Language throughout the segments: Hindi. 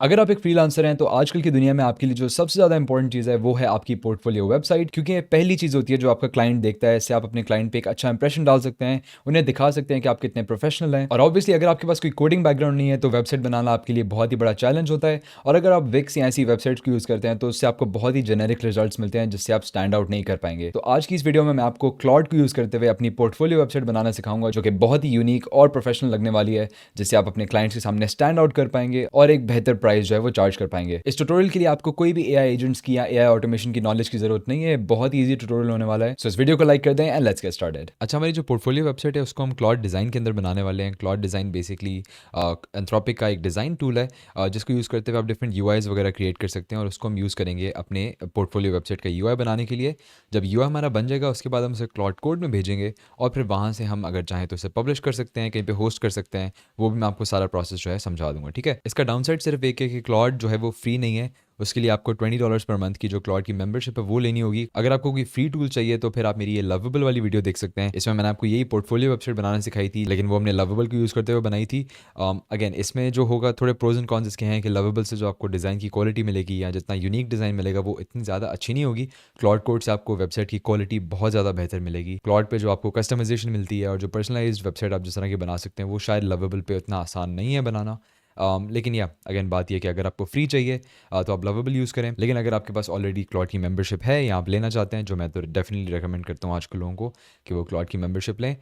अगर आप एक फ्रीलांसर हैं तो आजकल की दुनिया में आपके लिए जो सबसे ज़्यादा इंपॉर्टेंट चीज़ है वो है आपकी पोर्टफोलियो वेबसाइट, क्योंकि ये पहली चीज़ होती है जो आपका क्लाइंट देखता है। इससे आप अपने क्लाइंट पे एक अच्छा इंप्रेशन डाल सकते हैं, उन्हें दिखा सकते हैं कि आप कितने प्रोफेशनल हैं। और ऑब्वियसली अगर आपके पास कोई कोडिंग बैकग्राउंड नहीं है तो वेबसाइट बनाना आपके लिए बहुत ही बड़ा चैलेंज होता है। और अगर आप विक्स या ऐसी वेबसाइट्स को यूज़ करते हैं तो उससे आपको बहुत ही जेनेरिक रिजल्ट्स मिलते हैं जिससे आप स्टैंड आउट नहीं कर पाएंगे। तो आज की इस वीडियो में मैं आपको क्लॉड को यूज़ करते हुए अपनी पोर्टफोलियो वेबसाइट बनाना सिखाऊंगा जो कि बहुत ही यूनिक और प्रोफेशनल लगने वाली है, जिससे आप अपने क्लाइंट्स के सामने स्टैंड आउट कर पाएंगे और एक बेहतर प्राइस जो है वो चार्ज कर पाएंगे। इस ट्यूटोरियल के लिए आपको कोई भी एआई एजेंट्स की या एआई ऑटोमेशन की नॉलेज की जरूरत नहीं है, बहुत ही ईजी ट्यूटोरियल होने वाला है। सो इस वीडियो को लाइक कर दें एंड लेट्स गेट स्टार्टेड। अच्छा, हमारी जो पोर्टफोलियो वेबसाइट है उसको हम क्लॉड डिज़ाइन के अंदर बनाने वाले हैं। क्लॉड डिज़ाइन बेसिकली एंथ्रोपिक का एक डिज़ाइन टूल है, जिसको यूज़ करते हुए आप डिफरेंट यूआईज वगैरह क्रिएट कर सकते हैं और उसको हम यूज़ करेंगे अपने पोर्टफोलियो वेबसाइट का यूआई बनाने के लिए। जब यूआई हमारा बन जाएगा उसके बाद हम उसे क्लॉड कोड में भेजेंगे और फिर वहाँ से हम अगर चाहें तो उसे पब्लिश कर सकते हैं, कहीं पे होस्ट कर सकते हैं। वो भी मैं आपको सारा प्रोसेस जो है समझा दूंगा, ठीक है। इसका डाउनसाइड सिर्फ एक है कि क्लॉड जो है वो फ्री नहीं है। उसके लिए आपको $20 पर मंथ की जो क्लॉड की मेंबरशिप है वो लेनी होगी। अगर आपको कोई फ्री टूल चाहिए तो फिर आप मेरी ये लवेबल वाली वीडियो देख सकते हैं। इसमें मैंने आपको यही पोर्टफोलियो वेबसाइट बनाना सिखाई थी, लेकिन वो हमने लवेबल को यूज़ करते हुए बनाई थी। अगेन इसमें जो होगा थोड़े प्रोज एंड कॉन्स इसके हैं कि लवेबल से जो आपको डिज़ाइन की क्वालिटी मिलेगी या जितना यूनिक डिज़ाइन मिलेगा वो इतनी ज़्यादा अच्छी नहीं होगी। क्लॉड कोड से आपको वेबसाइट की क्वालिटी बहुत ज़्यादा बेहतर मिलेगी। क्लॉड पे जो आपको कस्टमाइजेशन मिलती है और जो पर्सनलाइज्ड वेबसाइट आप जिस तरह की बना सकते हैं वो शायद लवेबल पे उतना आसान नहीं है बनाना। लेकिन या अगेन बात यह कि अगर आपको फ्री चाहिए तो आप लवेबल यूज़ करें, लेकिन अगर आपके पास ऑलरेडी क्लॉड की मेंबरशिप है या आप लेना चाहते हैं, जो मैं तो डेफिनेटली रेकमेंड करता हूँ आजकल लोगों को कि वो क्लॉड की मेंबरशिप लें,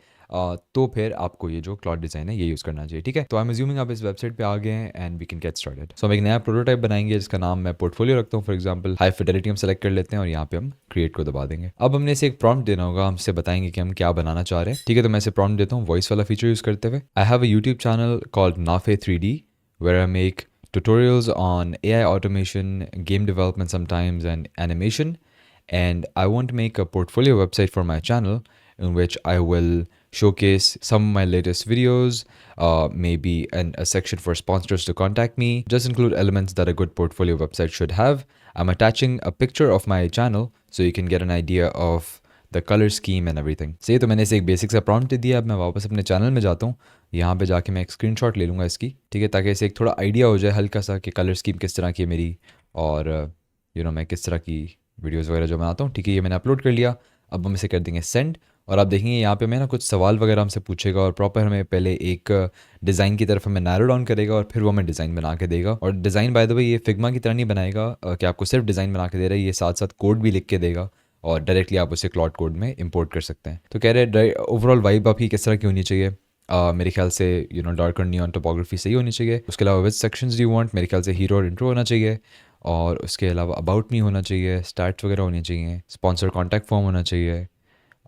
तो फिर आपको ये जो क्लॉड डिज़ाइन है ये यूज़ करना चाहिए, ठीक है। तो आई एम अज्यूमिंग आप इस वेबसाइट पे आ गए हैं and we can get started. So हम एक नया प्रोटोटाइप बनाएंगे जिसका नाम मैं पोर्टफोलियो रखता हूँ। फॉर एग्जाम्पल हाई फिडेलिटी हम सेलेक्ट कर लेते हैं और यहाँ पे हम क्रिएट को दबा देंगे। अब हमने इसे एक प्रॉम्प्ट देना होगा, हमसे बताएंगे कि हम क्या बनाना चाह रहे हैं, ठीक है। तो मैं इसे प्रॉम्प्ट देता हूँ वॉइस वाला फीचर यूज़ करते हुए। I have a YouTube channel called Nafe 3D where I make tutorials on AI automation, game development sometimes, and animation. And I want to make a portfolio website for my channel in which I will showcase some of my latest videos, maybe a section for sponsors to contact me. Just include elements that a good portfolio website should have. I'm attaching a picture of my channel so you can get an idea of the colour scheme and everything. सही, तो मैंने इसे एक बेसिक सा प्रॉम्प्ट दे दिया। अब मैं वापस अपने चैनल में जाता हूँ, यहाँ पे जाके मैं एक स्क्रीनशॉट ले लूँगा इसकी, ठीक है, ताकि इसे एक थोड़ा आइडिया हो जाए हल्का सा कि कलर स्कीम किस तरह की है मेरी और मैं किस तरह की वीडियोज़ वगैरह जो बनाता हूँ, ठीक है। ये मैंने अपलोड कर लिया। अब हम इसे कर देंगे सेंड और आप देखेंगे यहाँ पे मैं ना कुछ सवाल वगैरह हमसे पूछेगा और प्रॉपर हमें पहले एक डिज़ाइन की तरफ हमें नैरो डाउन करेगा और फिर वो हमें डिज़ाइन बना के देगा। और डिज़ाइन बाय द वे ये फिग्मा की तरह नहीं बनाएगा कि आपको सिर्फ डिज़ाइन बना के दे रहा है, ये साथ साथ कोड भी लिख के देगा और डायरेक्टली आप उसे क्लॉड कोड में इंपोर्ट कर सकते हैं। तो कह रहे ओवरऑल वाइब आपकी किस तरह की होनी चाहिए। मेरे ख्याल से डार्क और नियॉन टोपोग्राफी सही होनी चाहिए। उसके अलावा विच सेक्शंस डू वांट, मेरे ख्याल से हीरो और इंट्रो होना चाहिए और उसके अलावा अबाउट मी होना चाहिए, स्टार्ट्स वगैरह होनी चाहिए, स्पॉन्सर कॉन्टैक्ट फॉर्म होना चाहिए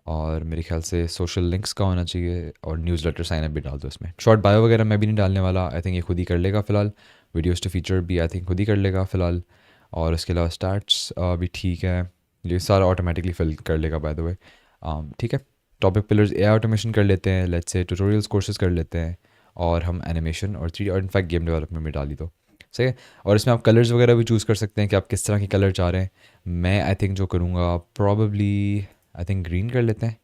और मेरे ख्याल से सोशल लिंक्स का होना चाहिए और न्यूज़लेटर साइन अप भी डाल दो इसमें। शॉर्ट बायो वगैरह मैं भी नहीं डालने वाला, आई थिंक ये खुद ही कर लेगा फ़िलहाल। वीडियोज़ टू फीचर भी आई थिंक खुद ही कर लेगा फ़िलहाल। और उसके अलावा स्टार्ट्स भी ठीक है, ये सारा ऑटोमेटिकली फिल कर लेगा बाय द वे, ठीक है। टॉपिक पिलर्स एआई ऑटोमेशन कर लेते हैं, लेट्स से ट्यूटोरियल्स कोर्सेज कर लेते हैं और हम एनिमेशन और 3D और इनफैक्ट गेम डेवलपमेंट में डाल ही दो, सही है। और इसमें आप कलर्स वगैरह भी चूज़ कर सकते हैं कि आप किस तरह के कलर चाह रहे हैं। मैं आई थिंक जो करूँगा प्रॉबेबली आई थिंक ग्रीन कर लेते हैं,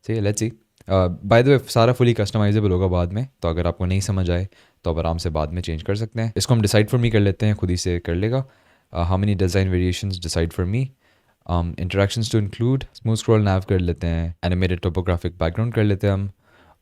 सही है। Let's see, by the way सारा फुली कस्टमाइजेबल होगा बाद में, तो अगर आपको नहीं समझ आए तो आप आराम से बाद में चेंज कर सकते हैं। इसको हम डिसाइड फॉर मी कर लेते हैं, खुद ही से कर लेगा। How many design variations decide for me. Interactions to include, smooth scroll nav कर लेते हैं, एनिमेटेड टोपोग्राफिक बैकग्राउंड कर लेते हैं हम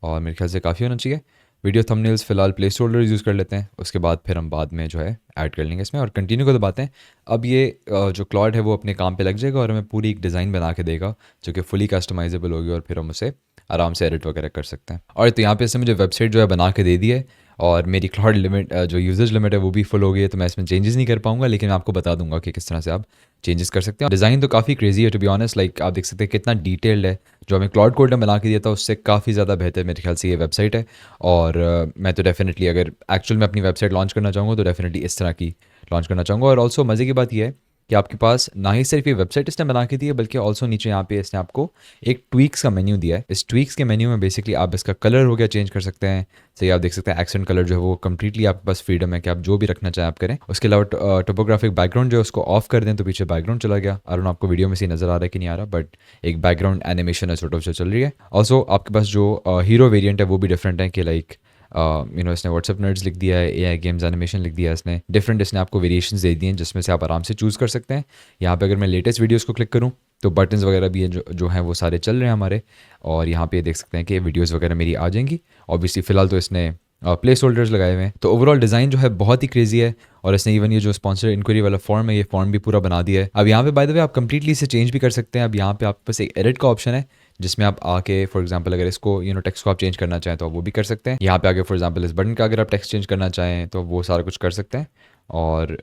और मेरे ख्याल से काफ़ी होना चाहिए। वीडियो थंबनेल्स फिलहाल प्लेस होल्डर यूज़ कर लेते हैं, उसके बाद फिर हम बाद में जो है ऐड कर लेंगे इसमें और कंटिन्यू को दबाते हैं। अब ये जो क्लॉड है वो अपने काम पे लग जाएगा और हमें पूरी एक डिज़ाइन बना के देगा जो कि फुली कस्टमाइजेबल होगी और फिर हम उसे आराम से एडिट वगैरह कर सकते हैं। और तो यहाँ पे इसने मुझे वेबसाइट जो है बना के दे दी है और मेरी क्लॉड लिमिट जो यूजेज लिमिट है वो भी फुल हो गई है, तो मैं इसमें चेंजेस नहीं कर पाऊंगा, लेकिन मैं आपको बता दूंगा कि किस तरह से आप चेंजेस कर सकते हैं। डिज़ाइन तो काफ़ी क्रेजी है टू बी ऑनेस्ट, लाइक आप देख सकते हैं कितना डिटेल्ड है। जो हमें क्लॉड कोड ने बना के दिया था उससे काफ़ी ज़्यादा बेहतर मेरे ख्याल से ये वेबसाइट है। और मैं तो डेफिनेटली अगर एक्चुअल में अपनी वेबसाइट लॉन्च करना चाहूँगा तो डेफिनेटली इस तरह की लॉन्च करना चाहूँगा। और ऑल्सो मज़े की बात यह है कि आपके पास ना ही सिर्फ ये वेबसाइट इसने बना के दी है बल्कि ऑल्सो नीचे यहाँ पे इसने आपको एक ट्वीक्स का मेन्यू दिया है। इस ट्वीक्स के मेन्यू में बेसिकली आप इसका कलर हो गया चेंज कर सकते हैं। सही, आप देख सकते हैं एक्सेंट कलर जो है वो कम्प्लीटली आपके पास फ्रीडम है कि आप जो भी रखना चाहें आप करें। उसके अलावा टोपोग्राफिक बैकग्राउंड जो है उसको ऑफ कर दें तो पीछे बैकग्राउंड चला गया। और आपको वीडियो में से नज़र आ रहा है कि नहीं आ रहा, बट एक बैकग्राउंड एनिमेशन है छोटा सा चल रही है। ऑल्सो आपके पास जो हीरो वेरियंट है वो भी डिफरेंट है कि लाइक इसने व्हाट्सएप नर्ड्स लिख दिया है, एआई गेम्स एनिमेशन लिख दिया है इसने, डिफरेंट इसने आपको वेरिएशंस दे दिए हैं जिसमें से आप आराम से चूज़ कर सकते हैं। यहाँ पे अगर मैं लेटेस्ट वीडियोस को क्लिक करूँ तो बटन्स वगैरह भी है जो हैं वो सारे चल रहे हैं हमारे, और यहाँ पे देख सकते हैं कि वीडियोस वगैरह मेरी आ जाएंगी। ऑब्वियसली फ़िलहाल तो इसने प्लेस होल्डर्स लगाए हुए हैं। तो ओवरऑल डिज़ाइन जो है बहुत ही क्रेजी है, और इसने इवन ये जो स्पॉन्सर इंक्वायरी वाला फॉर्म है ये फॉर्म भी पूरा बना दिया है। अब यहाँ पे बाय द वे आप कंप्लीटली इसे चेंज भी कर सकते हैं। अब यहाँ पे आपके पास एक एडिट का ऑप्शन है जिसमें आप आके फॉर एग्जांपल अगर इसको टेक्स्ट को आप चेंज करना चाहें तो आप वो भी कर सकते हैं। यहाँ पे आगे फॉर एग्जांपल इस बटन का अगर आप टेक्स्ट चेंज करना चाहें तो वो सारा कुछ कर सकते हैं, और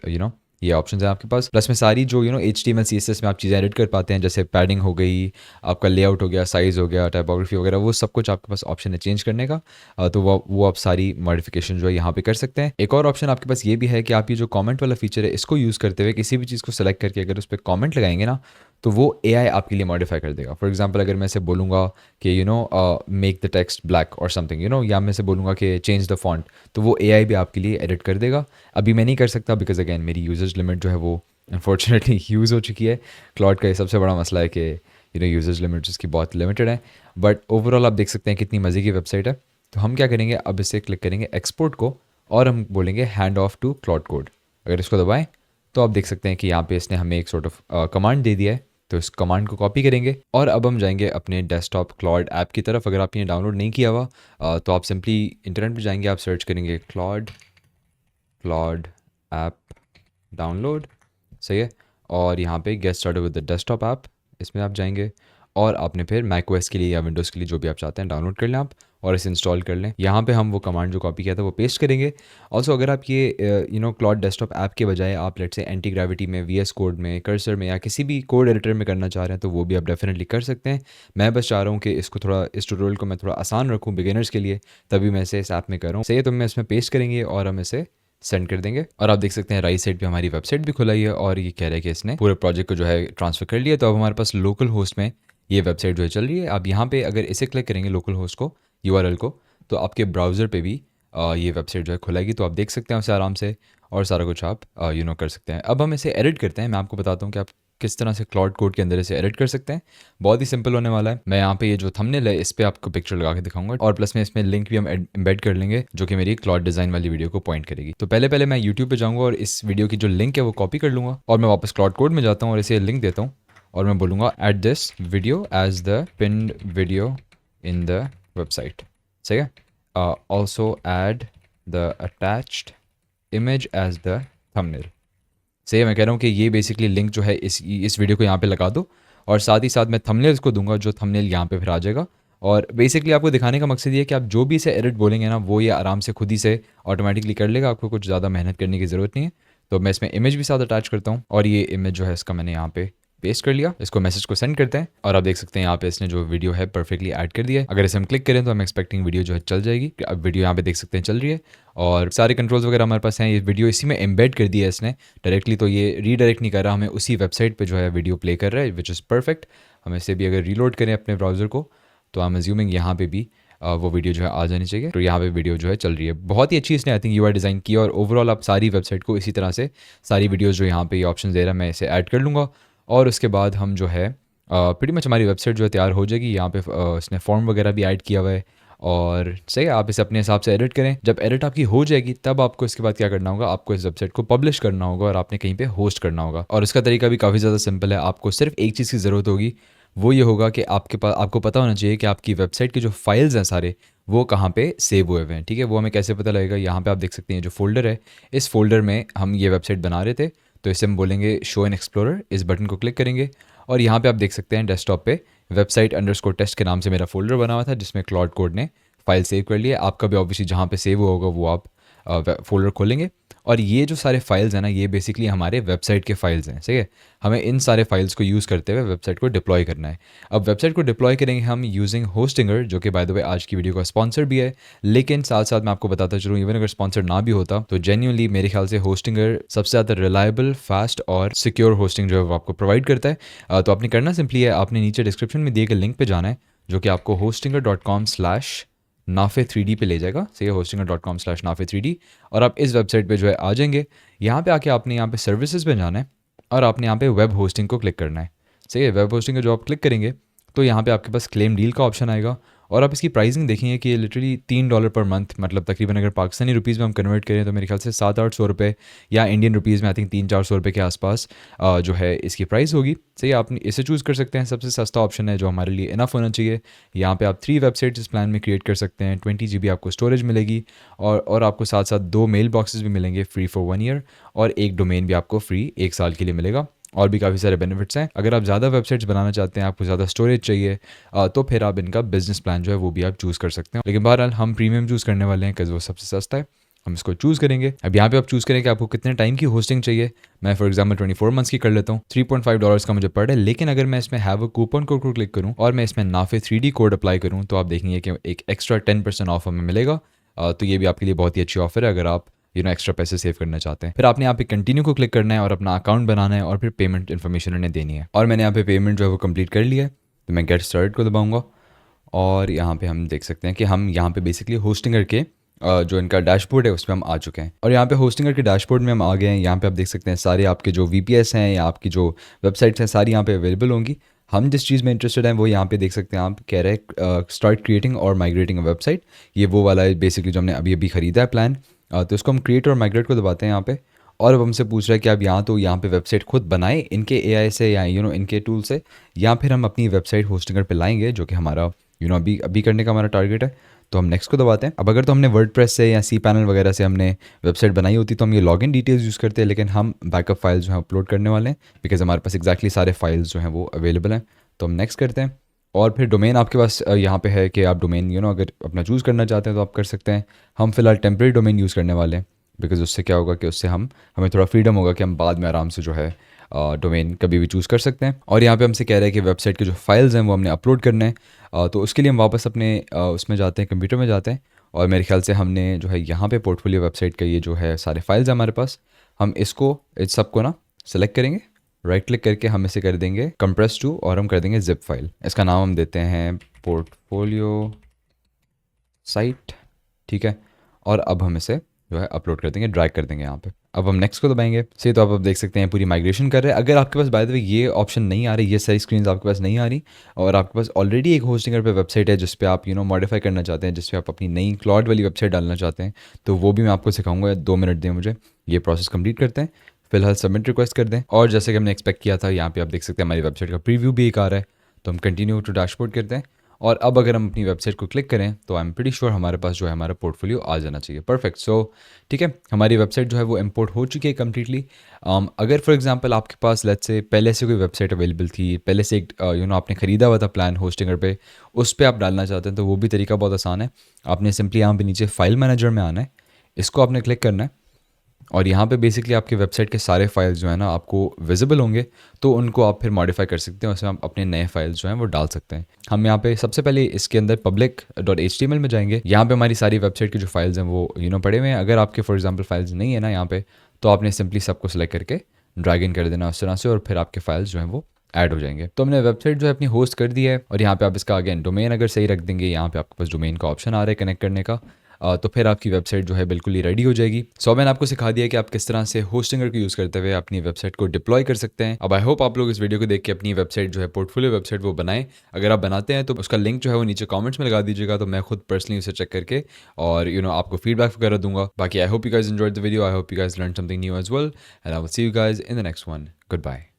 ये ऑप्शंस हैं आपके पास। प्लस में सारी जो HTML CSS में आप चीज़ें एडिट कर पाते हैं, जैसे पैडिंग हो गई, आपका लेआउट हो गया, साइज़ हो गया, टाइपोग्राफी वगैरह, वो सब कुछ आपके पास ऑप्शन है चेंज करने का। तो वो आप सारी मॉडिफिकेशन जो है यहाँ पे कर सकते हैं। एक और ऑप्शन आपके पास ये भी है कि आप ये जो कमेंट वाला फीचर है इसको यूज़ करते हुए किसी भी चीज़ को सेलेक्ट करके अगर उस पर कॉमेंट लगाएंगे ना तो वो AI आपके लिए मॉडिफाई कर देगा। फॉर एग्जांपल अगर मैं इसे बोलूँगा कि मेक द टेक्स्ट ब्लैक और समथिंग या मैं इसे बोलूँगा कि चेंज द फॉन्ट, तो वो AI भी आपके लिए एडिट कर देगा। अभी मैं नहीं कर सकता बिकॉज अगैन मेरी यूजर्स लिमिट जो है वो अनफॉर्चुनेटली यूज़ हो चुकी है। क्लॉड का ये सबसे बड़ा मसला है कि यूजर्स लिमिट इसकी बहुत लिमिटेड है, बट ओवरऑल आप देख सकते हैं कितनी मज़े की वेबसाइट है। तो हम क्या करेंगे, अब इसे क्लिक करेंगे एक्सपोर्ट को, और हम बोलेंगे hand off to Claude code. अगर इसको दबाएं तो आप देख सकते हैं कि यहाँ पे इसने हमें एक सॉर्ट ऑफ कमांड दे दिया है। तो इस कमांड को कॉपी करेंगे और अब हम जाएंगे अपने डेस्कटॉप क्लॉड ऐप की तरफ। अगर आपने डाउनलोड नहीं किया हुआ तो आप सिंपली इंटरनेट पे जाएंगे, आप सर्च करेंगे क्लॉड ऐप डाउनलोड, सही है। और यहाँ पे get started with the desktop app, इसमें आप जाएंगे और आपने फिर मैक ओएस के लिए या विंडोज़ के लिए जो भी आप चाहते हैं डाउनलोड कर लें आप, और इसे इंस्टॉल कर लें। यहाँ पे हम वो कमांड जो कॉपी किया था वो पेस्ट करेंगे। ऑल्सो अगर आप ये क्लॉड डेस्कटॉप ऐप के बजाय आप लेट से एंटी ग्रेविटी में, VS कोड में, कर्सर में या किसी भी कोड एडिटर में करना चाह रहे हैं तो वो भी आप डेफिनेटली कर सकते हैं। मैं बस चाह रहा हूँ कि इस ट्यूटोरियल को मैं थोड़ा आसान रखूँ बिगिनर्स के लिए, तभी मैं इसे इस ऐप में कर रहा हूँ। सही है, तो मैं इसमें पेस्ट करेंगे और हम इसे सेंड कर देंगे। और आप देख सकते हैं राइट साइड पे हमारी वेबसाइट भी खुलाई है, और ये कह रहा है कि इसने पूरे प्रोजेक्ट को जो है ट्रांसफ़र कर लिया। तो अब हमारे पास लोकल होस्ट में ये वेबसाइट जो है चल रही है। अब यहाँ पे अगर इसे क्लिक करेंगे लोकल होस्ट को, URL को, तो आपके ब्राउज़र पे भी ये वेबसाइट जो है खुलेगी। तो आप देख सकते हैं उसे आराम से, और सारा कुछ आप कर सकते हैं। अब हम इसे एडिट करते हैं। मैं आपको बताता हूँ कि आप किस तरह से क्लॉड कोड के अंदर इसे एडिट कर सकते हैं। बहुत ही सिंपल होने वाला है। मैं यहाँ पे ये जो थंबनेल है इस पे आपको पिक्चर लगा के दिखाऊंगा, और प्लस में इसमें लिंक भी हम एम्बेड कर लेंगे जो कि मेरी क्लॉड डिज़ाइन वाली वीडियो को पॉइंट करेगी। तो पहले मैं यूट्यूब पे जाऊँगा और इस वीडियो की जो लिंक है वो कॉपी कर लूँगा, और मैं वापस क्लॉड कोड में जाता हूँ और इसे लिंक देता हूँ, और मैं बोलूँगा add this video as the pinned video in the website, सही है। Also add the attached image as the thumbnail. सही है, मैं कह रहा हूँ कि ये बेसिकली लिंक जो है इस वीडियो को यहाँ पे लगा दो, और साथ ही साथ मैं थंबनेल्स को दूंगा जो थंबनेल यहाँ पे फिर आ जाएगा। और बेसिकली आपको दिखाने का मकसद ये है कि आप जो भी इसे एडिट बोलेंगे ना वो ये आराम से खुद ही से ऑटोमेटिकली कर लेगा, आपको कुछ ज़्यादा मेहनत करने की ज़रूरत नहीं है। तो मैं इसमें इमेज भी साथ अटैच करता हूँ, और ये इमेज जो है इसका मैंने यहाँ पे पेस्ट कर लिया। इसको मैसेज को सेंड करते हैं, और आप देख सकते हैं यहाँ पे इसने जो वीडियो है परफेक्टली ऐड कर दिया है। अगर इसे हम क्लिक करें तो हम एक्सपेक्टिंग वीडियो जो है चल जाएगी। अब वीडियो यहाँ पे देख सकते हैं चल रही है, और सारे कंट्रोल्स वगैरह हमारे पास हैं। ये वीडियो इसी में एम्बेड कर दिया है इसने डायरेक्टली, तो ये रीडायरेक्ट नहीं कर रहा, हमें उसी वेबसाइट पे जो है वीडियो प्ले कर रहा है, विच इज़ परफेक्ट। हम इसे भी अगर रीलोड करें अपने ब्राउज़र को तो आई एम अज्यूमिंग यहाँ पे भी वो वीडियो जो है आ जानी चाहिए। तो यहाँ पे वीडियो जो है चल रही है। बहुत ही अच्छी इसने आई थिंक UI डिज़ाइन की, और ओवरऑल आप सारी वेबसाइट को इसी तरह से सारी वीडियोज़ जो यहाँ पे ये ऑप्शन दे रहा है मैं इसे ऐड कर लूँगा, और उसके बाद हम जो है प्रीटी मच हमारी वेबसाइट जो है तैयार हो जाएगी। यहाँ पे इसने फॉर्म वगैरह भी ऐड किया हुआ है, और सही है, आप इसे अपने हिसाब से एडिट करें। जब एडिट आपकी हो जाएगी तब आपको इसके बाद क्या करना होगा, आपको इस वेबसाइट को पब्लिश करना होगा और आपने कहीं पे होस्ट करना होगा। और इसका तरीका भी काफ़ी ज़्यादा सिंपल है। आपको सिर्फ एक चीज़ की ज़रूरत होगी, वो ये होगा कि आपको पता होना चाहिए कि आपकी वेबसाइट के जो फाइल्स हैं सारे वो कहाँ पे सेव हुए हुए हैं। ठीक है, वो हमें कैसे पता लगेगा, यहाँ पे आप देख सकते हैं जो फोल्डर है, इस फोल्डर में हम ये वेबसाइट बना रहे थे। तो इसे हम बोलेंगे शो इन एक्सप्लोरर, इस बटन को क्लिक करेंगे, और यहाँ पे आप देख सकते हैं डेस्कटॉप पे वेबसाइट अंडरस्कोर टेस्ट के नाम से मेरा फोल्डर बना हुआ था जिसमें क्लॉड कोड ने फाइल सेव कर लिया। आपका भी ऑब्वियसली जहाँ पे सेव हुआ होगा वो आप फोल्डर खोलेंगे, और ये जो सारे फाइल्स हैं ना ये बेसिकली हमारे वेबसाइट के फाइल्स हैं, सही है। हमें इन सारे फाइल्स को यूज़ करते हुए वेबसाइट को डिप्लॉय करना है। अब वेबसाइट को डिप्लॉय करेंगे हम यूजिंग होस्टिंगर, जो कि बाय द वे आज की वीडियो का स्पॉन्सर भी है। लेकिन साथ साथ मैं आपको बताता चलूँ, इवन अगर स्पॉन्सर ना भी होता तो जेन्युइनली मेरे ख्याल से होस्टिंगर सबसे ज़्यादा रिलायबल, फास्ट और सिक्योर होस्टिंग जो है वो आपको प्रोवाइड करता है। तो आपने करना सिंपली है, आपने नीचे डिस्क्रिप्शन में दिए गए लिंक पे जाना है, जो कि आपको hostinger.com/nafe3d पे ले जाएगा। सही है, hostinger.com/nafe3d, और आप इस वेबसाइट पे जो है आ जाएंगे। यहाँ पे आके आपने यहाँ पे सर्विसेज पे जाना है, और आपने यहाँ पे वेब होस्टिंग को क्लिक करना है। सही है, वेब होस्टिंग का जो आप क्लिक करेंगे तो यहाँ पे आपके पास क्लेम डील का ऑप्शन आएगा, और आप इसकी प्राइसिंग देखेंगे कि लिटरली $3 पर मंथ, मतलब तकरीबन अगर पाकिस्तानी रुपीज़ में हम कन्वर्ट करें तो मेरे ख्याल से 700-800 या इंडियन रुपीज़ में आई थिंक 300-400 के आसपास जो है इसकी प्राइस होगी। सही, आप इसे चूज़ कर सकते हैं, सबसे सस्ता ऑप्शन है जो हमारे लिए इनफ होना चाहिए। यहाँ पे आप 3 वेबसाइट्स इस प्लान में क्रिएट कर सकते हैं, 20 GB आपको स्टोरेज मिलेगी और आपको साथ साथ 2 मेल बॉक्सेस भी मिलेंगे फ्री फॉर 1 ईयर, और एक डोमेन भी आपको फ्री 1 साल के लिए मिलेगा। और भी काफ़ी सारे बेनिफिट्स हैं। अगर आप ज़्यादा वेबसाइट्स बनाना चाहते हैं, आपको ज़्यादा स्टोरेज चाहिए, तो फिर आप इनका बिजनेस प्लान जो है वो भी आप चूज़ कर सकते हैं। लेकिन बहरहाल हम प्रीमियम चूज़ करने वाले हैं बिकॉज़ वो सबसे सस्ता है, हम इसको चूज़ करेंगे। अब यहाँ पे आप चूज़ करें कि आपको कितने टाइम की होस्टिंग चाहिए। मैं फॉर एग्जांपल 24 मंथ्स की कर लेता हूँ, $3.5 का मुझे पड़ रहा है। लेकिन अगर मैं इसमें हैव अ कूपन कोड को क्लिक करूँ और मैं इसमें नाफे 3D कोड अप्लाई करूँ, तो आप देखेंगे कि एक एक्स्ट्रा 10% ऑफ हमें मिलेगा। तो ये भी आपके लिए बहुत ही अच्छी ऑफर है अगर आप एक्स्ट्रा पैसे सेव करना चाहते हैं। फिर आपने यहाँ पे कंटिन्यू को क्लिक करना है और अपना अकाउंट बनाना है और फिर पेमेंट इन्फॉर्मेशन उन्हें देनी है। और मैंने यहाँ पे पेमेंट जो है वो कंप्लीट कर लिया है, तो मैं गेट स्टार्ट को दबाऊंगा और यहाँ पे हम देख सकते हैं कि हम यहाँ पे बेसिकली होस्टिंगर के जो इनका डैशबोर्ड है उसमें हम आ चुके हैं। और यहाँ पे होस्टिंगर के डैशबोर्ड में हम आ गए हैं। यहाँ पे आप देख सकते हैं सारे आपके जो VPS हैं या आपकी जो वेबसाइट्स हैं सारी यहाँ पे अवेलेबल होंगी। हम जिस चीज़ में इंटरेस्टेड हैं वो यहाँ पे देख सकते हैं, आप कह रहे हैं स्टार्ट क्रिएटिंग और माइग्रेटिंग अ वेबसाइट। ये वो वाला है बेसिकली जो हमने अभी अभी ख़रीदा है प्लान। तो इसको हम क्रिएट और माइग्रेट को दबाते हैं यहाँ पे, और अब हमसे पूछ रहा है कि आप यहाँ पे वेबसाइट खुद बनाएं इनके AI से या इनके टूल से, या फिर हम अपनी वेबसाइट होस्टिंगर पे लाएंगे, जो कि हमारा अभी अभी करने का हमारा टारगेट है। तो हम नेक्स्ट को दबाते हैं। अब अगर तो हमने वर्डप्रेस से या cPanel वगैरह से हमने वेबसाइट बनाई होती तो हम ये लॉगिन डिटेल्स यूज़ करते हैं, लेकिन हम बैकअप फाइल्स जो हैं अपलोड करने वाले हैं बिकॉज हमारे पास एक्जैक्टली सारे फाइल्स जो हैं वो अवेलेबल हैं। तो हम नेक्स्ट करते हैं। और फिर डोमेन आपके पास यहाँ पे है कि आप डोमेन अगर अपना चूज़ करना चाहते हैं तो आप कर सकते हैं। हम फिलहाल टेम्प्रेरी डोमेन यूज़ करने वाले हैं बिकॉज उससे क्या होगा कि उससे हमें थोड़ा फ्रीडम होगा कि हम बाद में आराम से जो है डोमेन कभी भी चूज़ कर सकते हैं। और यहाँ पे हमसे कह रहा है कि वेबसाइट के जो फाइल्स हैं वो हमने अपलोड करने हैं। तो उसके लिए हम वापस अपने उसमें जाते हैं, कंप्यूटर में जाते हैं, और मेरे ख्याल से हमने जो है यहाँ पे पोर्टफोलियो वेबसाइट का ये जो है सारे फाइल्स हैं हमारे पास, हम इसको इस सब को ना सेलेक्ट करेंगे, राइट क्लिक करके हम इसे कर देंगे कंप्रेस टू, और हम कर देंगे जिप फाइल। इसका नाम हम देते हैं पोर्टफोलियो साइट, ठीक है। और अब हम इसे जो है अपलोड कर देंगे, ड्रैग कर देंगे यहाँ पे। अब हम नेक्स्ट को दबाएंगे। सही, तो आप देख सकते हैं पूरी माइग्रेशन कर रहे हैं। अगर आपके पास बाय द वे ये ऑप्शन नहीं आ रही, ये सारी स्क्रीन आपके पास नहीं आ रही, और आपके पास ऑलरेडी एक होस्टिंगर पे वेबसाइट है जिस पे आप मॉडिफाई करना चाहते हैं, जिस पे आप अपनी नई क्लाउड वाली वेबसाइट डालना चाहते हैं, तो वो भी मैं आपको सिखाऊंगा। 2 मिनट दें मुझे, ये प्रोसेस कंप्लीट करते हैं। फिलहाल सबमिट रिक्वेस्ट कर दें, और जैसे कि हमने एक्सपेक्ट किया था यहाँ पे आप देख सकते हैं हमारी वेबसाइट का प्रीव्यू भी एक आ रहा है। तो हम कंटिन्यू टू डैशबोर्ड करते हैं, और अब अगर हम अपनी वेबसाइट को क्लिक करें तो आई एम प्रीटी श्योर हमारे पास जो है हमारा पोर्टफोलियो आ जाना चाहिए। परफेक्ट। सो ठीक है, हमारी वेबसाइट जो है वो इंपोर्ट हो चुकी है कम्प्लीटली। अगर फॉर एग्जांपल आपके पास लेट्स से पहले से कोई वेबसाइट अवेलेबल थी, पहले से एक आपने ख़रीदा हुआ था प्लान होस्टिंगर पे, उस पर आप डालना चाहते हैं, तो वो भी तरीका बहुत आसान है। आपने सिंपली यहाँ पे नीचे फाइल मैनेजर में आना है, इसको आपने क्लिक करना है, और यहाँ पे बेसिकली आपके वेबसाइट के सारे फाइल्स जो है ना आपको विजिबल होंगे, तो उनको आप फिर मॉडिफाई कर सकते हैं, उसमें आप अपने नए फाइल्स जो हैं वो डाल सकते हैं। हम यहाँ पे सबसे पहले इसके अंदर public.html में जाएंगे। यहाँ पे हमारी सारी वेबसाइट के जो फाइल्स हैं वो पड़े हुए हैं। अगर आपके फॉर एग्जांपल फाइल्स नहीं है ना यहाँ पे, तो आपने सिंपली सबको सेलेक्ट करके ड्रैग इन कर देना उस तरह से, और फिर आपके फाइल्स जो हैं वो ऐड हो जाएंगे। तो हमने वेबसाइट जो है अपनी होस्ट कर दी है, और यहाँ पे आप इसका अगेन डोमेन अगर सही रख देंगे, यहाँ पे आपके पास डोमेन का ऑप्शन आ रहा है कनेक्ट करने का, तो फिर आपकी वेबसाइट जो है बिल्कुल ही रेडी हो जाएगी। सो मैंने आपको सिखा दिया कि आप किस तरह से होस्टिंगर को यूज़ करते हुए अपनी वेबसाइट को डिप्लॉय कर सकते हैं। अब आई होप आप लोग इस वीडियो को देख के अपनी वेबसाइट जो है पोर्टफोलियो वेबसाइट वो बनाएं। अगर आप बनाते हैं तो उसका लिंक जो है वो नीचे कमेंट्स में लगा दीजिएगा, तो मैं खुद पर्सनली उसे चेक करके और आपको फीडबैक वगैरह दूंगा। बाकी I hope you guys enjoyed the video, I hope you guys learn something new as well, and I will see you guys in the next one. Good bye.